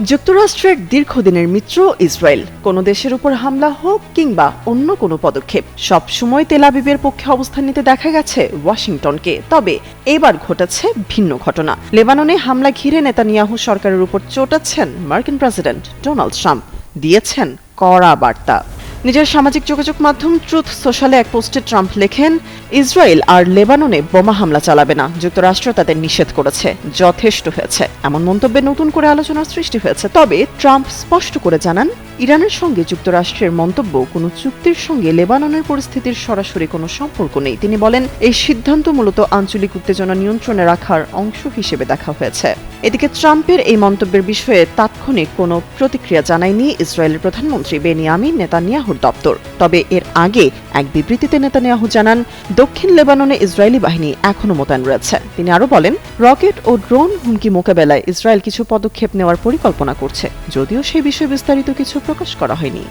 যুক্তরাষ্ট্রের দীর্ঘদিনের মিত্র ইসরায়েল কোনো দেশের উপর হামলা হোক কিংবা অন্য কোনো পদক্ষেপ সবসময় তেল আবিবের পক্ষে অবস্থান নিতে দেখা গেছে ওয়াশিংটনকে। তবে এবার ঘটেছে ভিন্ন ঘটনা। লেবাননে হামলা ঘিরে নেতানিয়াহু সরকারের উপর চটাচ্ছেন মার্কিন প্রেসিডেন্ট ডোনাল্ড ট্রাম্প, দিয়েছেন কড়া বার্তা। নিজের সামাজিক যোগাযোগ মাধ্যম ট্রুথ সোশ্যালে এক পোস্টে ট্রাম্প লেখেন, ইসরায়েল আর লেবাননে বোমা হামলা চালাবে না, যুক্তরাষ্ট্র তাদের নিষেধ করেছে, যথেষ্ট হয়েছে। এমন মন্তব্যে নতুন করে আলোচনার সৃষ্টি হয়েছে। তবে ট্রাম্প স্পষ্ট করে জানান, ইরানের সঙ্গে যুক্তরাষ্ট্রের মন্তব্য কোনো চুক্তির সঙ্গে লেবাননের পরিস্থিতির সরাসরি কোনো সম্পর্ক নেই। তিনি বলেন, এই সিদ্ধান্ত মূলত আঞ্চলিক উত্তেজনা নিয়ন্ত্রণে রাখার অংশ হিসেবে দেখা হয়েছে। এদিকে ট্রাম্পের এই মন্তব্যের বিষয়ে তাৎক্ষণিক কোনো প্রতিক্রিয়া জানায়নি ইসরায়েলের প্রধানমন্ত্রী বেনিয়ামিন নেতানিয়াহুর দপ্তর। তবে এর আগে এক বিবৃতিতে নেতানিয়াহু জানান, দক্ষিণ লেবাননে ইসরায়েলি বাহিনী এখনো মোতায়েন রয়েছে। তিনি আরও বলেন, রকেট ও ড্রোন হুমকি মোকাবেলায় ইসরায়েল কিছু পদক্ষেপ নেওয়ার পরিকল্পনা করছে, যদিও সেই বিষয়ে বিস্তারিত কিছু প্রকাশ করা হয়নি।